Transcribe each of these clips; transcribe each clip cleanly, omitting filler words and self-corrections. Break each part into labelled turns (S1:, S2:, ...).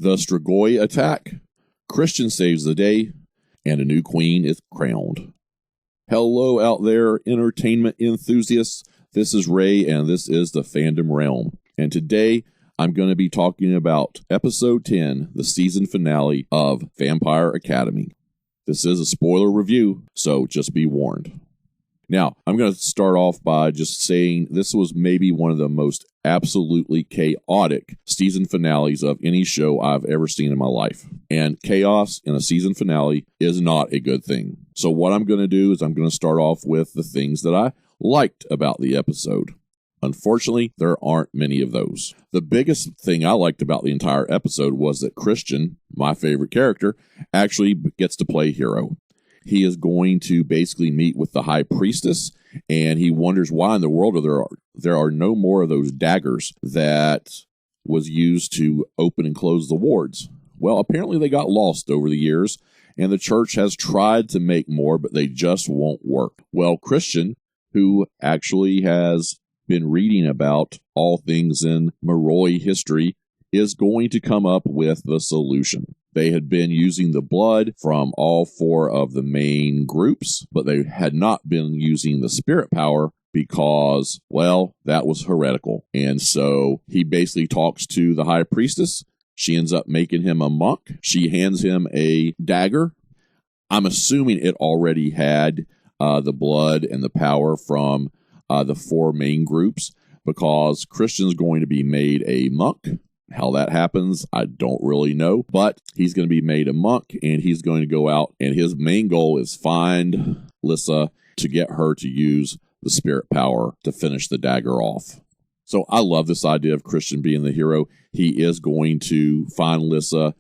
S1: The Strigoi attack, Christian saves the day, and a new queen is crowned. Hello out there, entertainment enthusiasts. This is Ray, and this is the Fandom Realm. And today, I'm going to be talking about Episode 10, the season finale of Vampire Academy. This is a spoiler review, so just be warned. Now, I'm going to start off by just saying this was maybe one of the most absolutely chaotic season finales of any show I've ever seen in my life. And chaos in a season finale is not a good thing. So what I'm going to do is I'm going to start off with the things that I liked about the episode. Unfortunately, there aren't many of those. The biggest thing I liked about the entire episode was that Christian, my favorite character, actually gets to play hero. He is going to basically meet with the High Priestess, and he wonders why in the world there are no more of those daggers that was used to open and close the wards. Well, apparently they got lost over the years, and the church has tried to make more, but they just won't work. Well, Christian, who actually has been reading about all things in Moroi history, is going to come up with the solution. They had been using the blood from all four of the main groups, but they had not been using the spirit power because, well, that was heretical. And so he basically talks to the High Priestess. She ends up making him a monk. She hands him a dagger. I'm assuming it already had the blood and the power from the four main groups, because Christian's going to be made a monk. How that happens, I don't really know, but he's going to be made a monk, and he's going to go out, and his main goal is find Lissa to get her to use the spirit power to finish the dagger off. So I love this idea of Christian being the hero. He is going to find Lissa.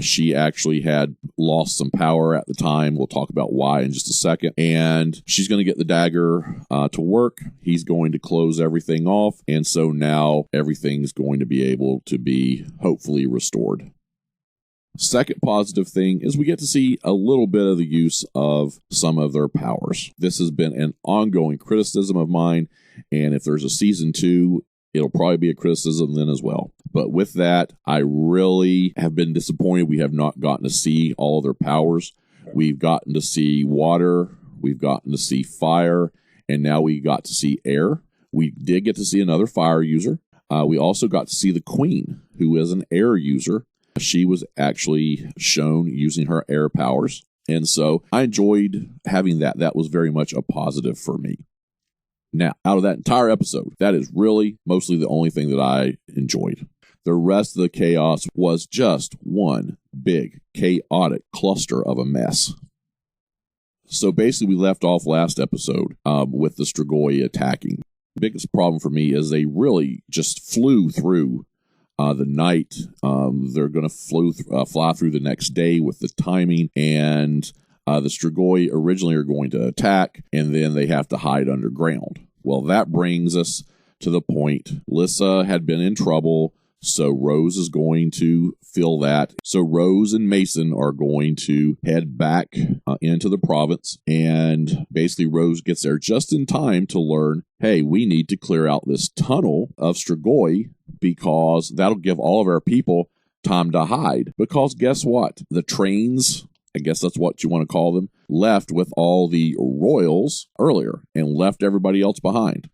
S1: She actually had lost some power at the time. We'll talk about why in just a second. And she's going to get the dagger to work. He's going to close everything off. And so now everything's going to be able to be hopefully restored. Second positive thing is we get to see a little bit of the use of some of their powers. This has been an ongoing criticism of mine. And if there's a season 2, it'll probably be a criticism then as well. But with that, I really have been disappointed we have not gotten to see all of their powers. We've gotten to see water, we've gotten to see fire, and now we got to see air. We did get to see another fire user. We also got to see the queen, who is an air user. She was actually shown using her air powers. And so I enjoyed having that. That was very much a positive for me. Now, out of that entire episode, that is really mostly the only thing that I enjoyed. The rest of the chaos was just one big, chaotic cluster of a mess. So basically, we left off last episode with the Strigoi attacking. The biggest problem for me is they really just flew through the night. They're going to fly through the next day with the timing, and the Strigoi originally are going to attack, and then they have to hide underground. Well, that brings us to the point. Lissa had been in trouble, so Rose is going to fill that. So Rose and Mason are going to head back into the province, and basically Rose gets there just in time to learn, hey, we need to clear out this tunnel of Strigoi because that'll give all of our people time to hide. Because guess what? The trains, I guess that's what you want to call them, left with all the royals earlier and left everybody else behind.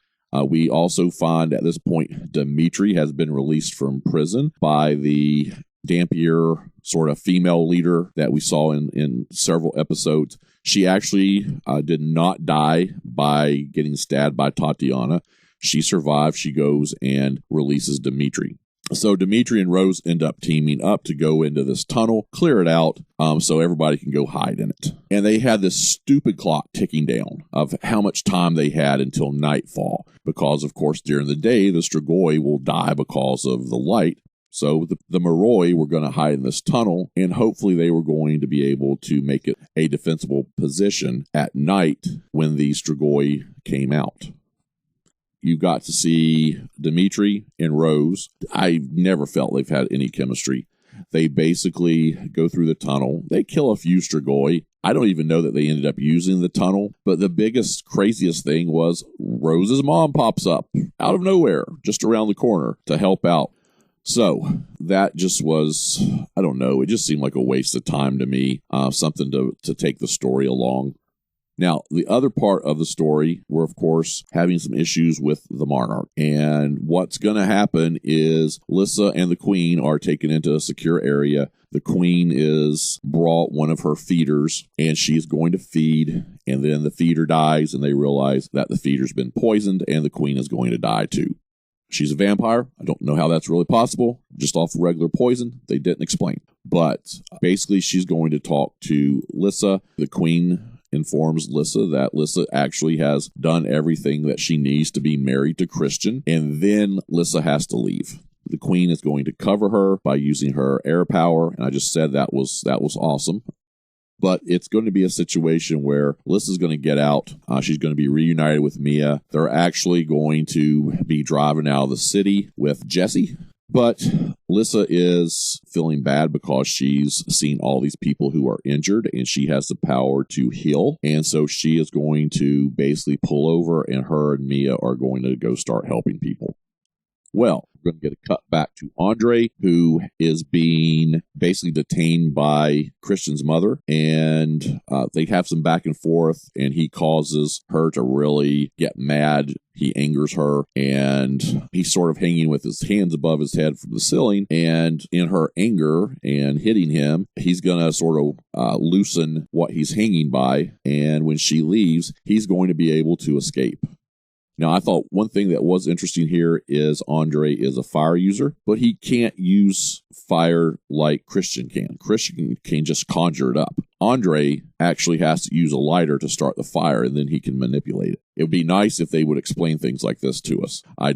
S1: We also find at this point Dimitri has been released from prison by the Dampier sort of female leader that we saw in several episodes. She actually did not die by getting stabbed by Tatiana. She survived. She goes and releases Dimitri. So Dimitri and Rose end up teaming up to go into this tunnel, clear it out, so everybody can go hide in it. And they had this stupid clock ticking down of how much time they had until nightfall. Because, of course, during the day, the Strigoi will die because of the light. So the Moroi were going to hide in this tunnel, and hopefully they were going to be able to make it a defensible position at night when the Strigoi came out. You got to see Dimitri and Rose. I never felt they've had any chemistry. They basically go through the tunnel. They kill a few Strigoi. I don't even know that they ended up using the tunnel. But the biggest, craziest thing was Rose's mom pops up out of nowhere, just around the corner to help out. So that just was, I don't know, it just seemed like a waste of time to me, something to take the story along. Now, the other part of the story, we're, of course, having some issues with the monarch. And what's going to happen is Lyssa and the queen are taken into a secure area. The queen is brought one of her feeders, and she's going to feed. And then the feeder dies, and they realize that the feeder's been poisoned, and the queen is going to die too. She's a vampire. I don't know how that's really possible. Just off regular poison. They didn't explain. But basically, she's going to talk to Lyssa. The queen informs Lyssa that Lyssa actually has done everything that she needs to be married to Christian. And then Lyssa has to leave. The queen is going to cover her by using her air power. And I just said that was awesome. But it's going to be a situation where Lyssa's going to get out. She's going to be reunited with Mia. They're actually going to be driving out of the city with Jesse. But Lyssa is feeling bad because she's seen all these people who are injured and she has the power to heal. And so she is going to basically pull over, and her and Mia are going to go start helping people. Well, we're going to get a cut back to Andre, who is being basically detained by Christian's mother, and they have some back and forth, and he causes her to really get mad. He angers her, and he's sort of hanging with his hands above his head from the ceiling, and in her anger and hitting him, he's going to sort of loosen what he's hanging by, and when she leaves, he's going to be able to escape. Now, I thought one thing that was interesting here is Andre is a fire user, but he can't use fire like Christian can. Christian can just conjure it up. Andre actually has to use a lighter to start the fire, and then he can manipulate it. It would be nice if they would explain things like this to us. I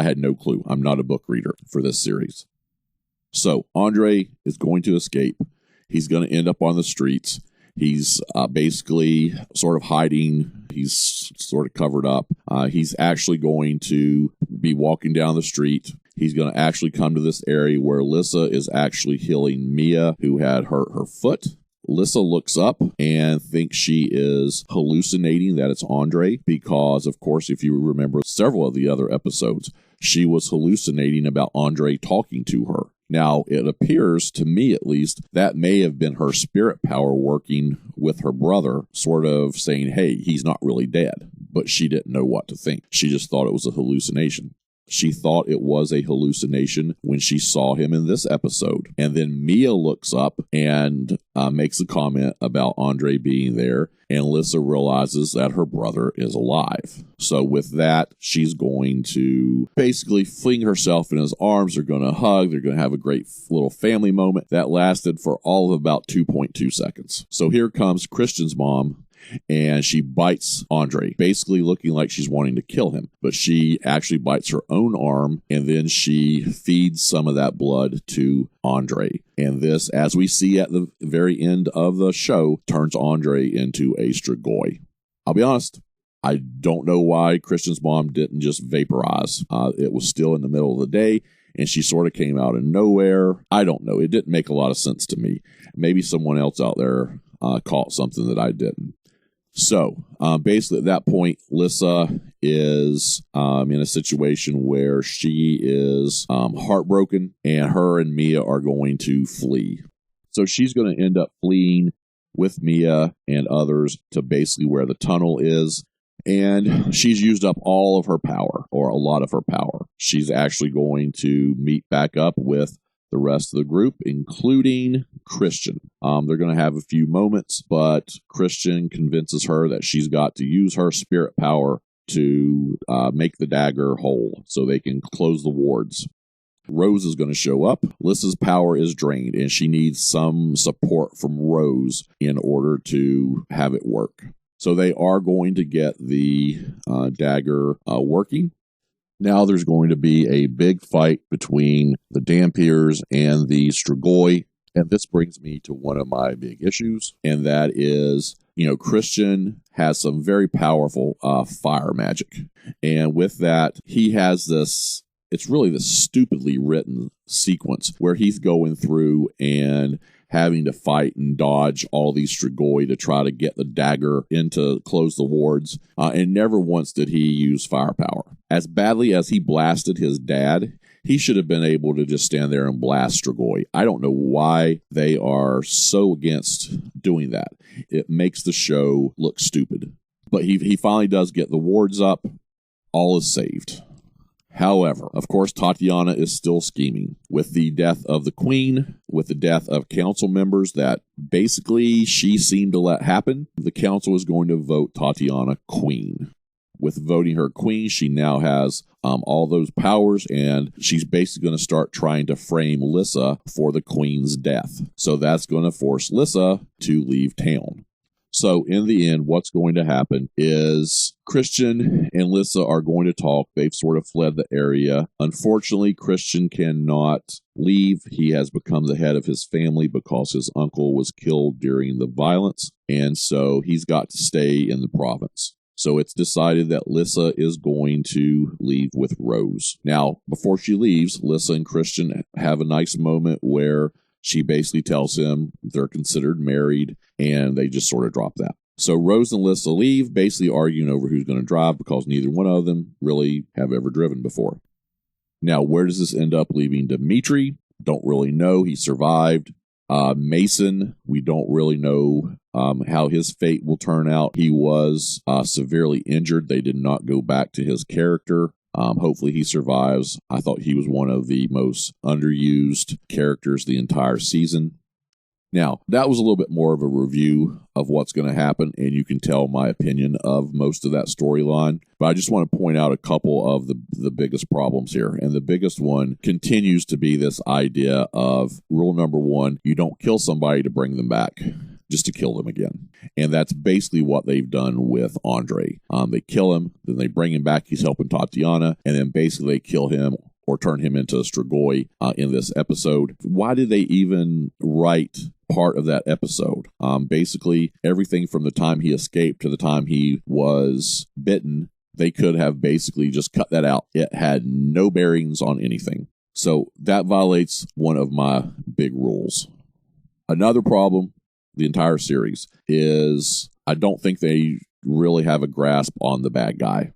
S1: had no clue. I'm not a book reader for this series. So Andre is going to escape. He's going to end up on the streets. He's basically sort of hiding. He's sort of covered up. He's actually going to be walking down the street. He's going to actually come to this area where Lyssa is actually healing Mia, who had hurt her foot. Lyssa looks up and thinks she is hallucinating that it's Andre because, of course, if you remember several of the other episodes, she was hallucinating about Andre talking to her. Now, it appears, to me at least, that may have been her spirit power working with her brother, sort of saying, hey, he's not really dead. But she didn't know what to think. She just thought it was a hallucination. She thought it was a hallucination when she saw him in this episode. And then Mia looks up and makes a comment about Andre being there. And Lyssa realizes that her brother is alive. So with that, she's going to basically fling herself in his arms. They're going to hug. They're going to have a great little family moment that lasted for all of about 2.2 seconds. So here comes Christian's mom, and she bites Andre, basically looking like she's wanting to kill him. But she actually bites her own arm, and then she feeds some of that blood to Andre. And this, as we see at the very end of the show, turns Andre into a Strigoi. I'll be honest, I don't know why Christian's mom didn't just vaporize. It was still in the middle of the day, and she sort of came out of nowhere. I don't know. It didn't make a lot of sense to me. Maybe someone else out there caught something that I didn't. So, basically at that point, Lyssa is in a situation where she is heartbroken, and her and Mia are going to flee. So she's going to end up fleeing with Mia and others to basically where the tunnel is, and she's used up all of her power, or a lot of her power. She's actually going to meet back up with the rest of the group, including Christian. They're going to have a few moments, but Christian convinces her that she's got to use her spirit power to make the dagger whole so they can close the wards. Rose is going to show up. Lyssa's power is drained, and she needs some support from Rose in order to have it work. So they are going to get the dagger working. Now there's going to be a big fight between the Dhampirs and the Strigoi. And this brings me to one of my big issues, and that is, Christian has some very powerful fire magic. And with that, he has this, it's really this stupidly written sequence where he's going through and having to fight and dodge all these Strigoi to try to get the dagger in to close the wards. And never once did he use firepower. As badly as he blasted his dad, He should have been able to just stand there and blast Strigoi. I don't know why they are so against doing that. It makes the show look stupid. But he finally does get the wards up. All is saved. However, of course, Tatiana is still scheming. With the death of the queen, with the death of council members that basically she seemed to let happen, the council is going to vote Tatiana queen. With voting her queen, she now has all those powers, and she's basically going to start trying to frame Lyssa for the queen's death. So that's going to force Lyssa to leave town. So in the end, what's going to happen is Christian and Lyssa are going to talk. They've sort of fled the area. Unfortunately, Christian cannot leave. He has become the head of his family because his uncle was killed during the violence, and so he's got to stay in the province. So it's decided that Lyssa is going to leave with Rose. Now, before she leaves, Lyssa and Christian have a nice moment where she basically tells him they're considered married, and they just sort of drop that. So Rose and Lyssa leave, basically arguing over who's going to drive because neither one of them really have ever driven before. Now, where does this end up leaving Dimitri? Don't really know. He survived. Mason, we don't really know how his fate will turn out. He was severely injured. They did not go back to his character. Hopefully he survives. I thought he was one of the most underused characters the entire season. Now, that was a little bit more of a review of what's going to happen, and you can tell my opinion of most of that storyline. But I just want to point out a couple of the biggest problems here. And the biggest one continues to be this idea of rule number one, you don't kill somebody to bring them back, just to kill them again. And that's basically what they've done with Andre. They kill him, then they bring him back, he's helping Tatiana, and then basically they kill him or turn him into Strigoi in this episode. Why did they even write part of that episode? Basically, everything from the time he escaped to the time he was bitten, they could have basically just cut that out. It had no bearings on anything. So that violates one of my big rules. Another problem, the entire series, is I don't think they really have a grasp on the bad guy.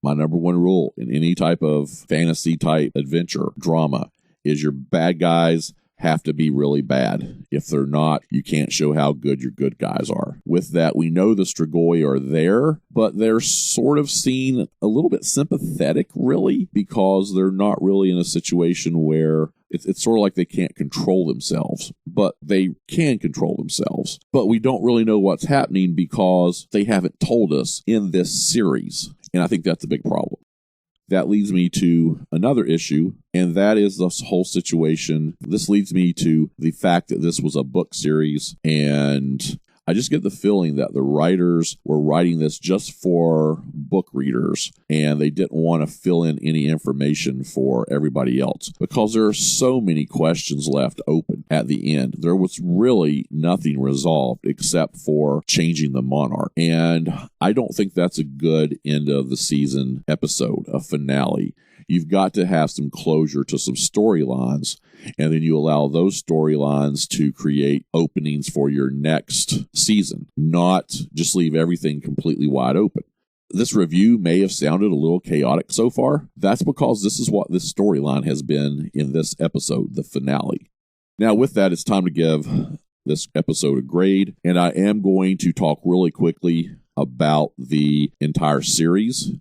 S1: My number one rule in any type of fantasy type adventure drama is your bad guys have to be really bad. If they're not, you can't show how good your good guys are. With that, we know the Strigoi are there, but they're sort of seen a little bit sympathetic, really, because they're not really in a situation where it's sort of like they can't control themselves, but they can control themselves. But we don't really know what's happening because they haven't told us in this series. And I think that's a big problem. That leads me to another issue, and that is this whole situation. This leads me to the fact that this was a book series, and I just get the feeling that the writers were writing this just for book readers, and they didn't want to fill in any information for everybody else because there are so many questions left open at the end. There was really nothing resolved except for changing the monarch, and I don't think that's a good end of the season episode, a finale. You've got to have some closure to some storylines, and then you allow those storylines to create openings for your next season, not just leave everything completely wide open. This review may have sounded a little chaotic so far. That's because this is what this storyline has been in this episode, the finale. Now, with that, it's time to give this episode a grade, and I am going to talk really quickly about the entire series.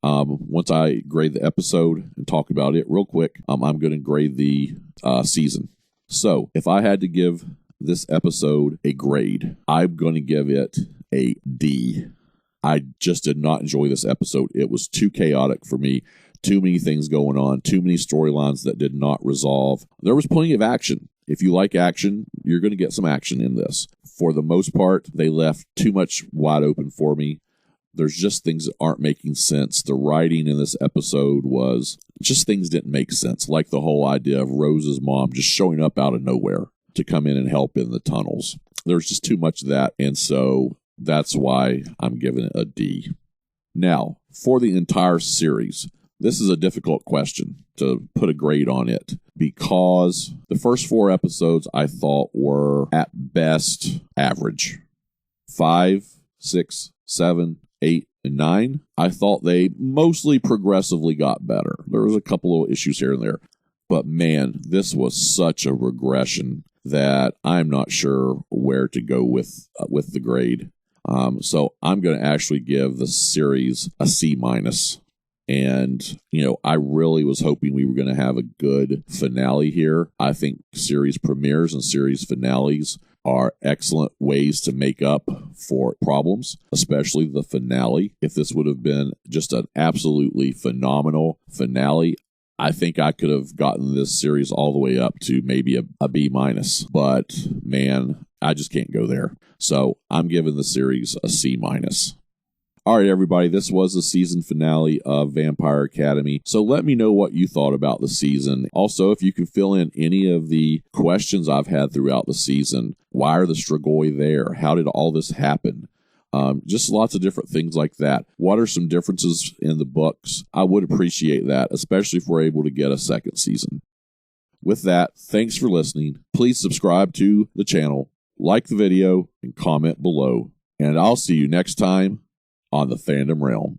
S1: Once I grade the episode and talk about it real quick, I'm going to grade the season. So if I had to give this episode a grade, I'm going to give it a D. I just did not enjoy this episode. It was too chaotic for me. Too many things going on. Too many storylines that did not resolve. There was plenty of action. If you like action, you're going to get some action in this. For the most part, they left too much wide open for me. There's just things that aren't making sense. The writing in this episode was just things didn't make sense, like the whole idea of Rose's mom just showing up out of nowhere to come in and help in the tunnels. There's just too much of that, and so that's why I'm giving it a D. Now, for the entire series, this is a difficult question to put a grade on it because the first 4 episodes I thought were at best average. 5, 6, 7, 8, and 9, I thought they mostly progressively got better. There was a couple of issues here and there. But man, this was such a regression that I'm not sure where to go with the grade. So I'm going to actually give the series a C-. And, I really was hoping we were going to have a good finale here. I think series premieres and series finales are excellent ways to make up for problems, especially the finale. If this would have been just an absolutely phenomenal finale, I think I could have gotten this series all the way up to maybe a B-. But, man, I just can't go there. So I'm giving the series a C-. All right, everybody, this was the season finale of Vampire Academy. So let me know what you thought about the season. Also, if you can fill in any of the questions I've had throughout the season. Why are the Strigoi there? How did all this happen? Just lots of different things like that. What are some differences in the books? I would appreciate that, especially if we're able to get a second season. With that, thanks for listening. Please subscribe to the channel, like the video, and comment below. And I'll see you next time on the Fandom Realm.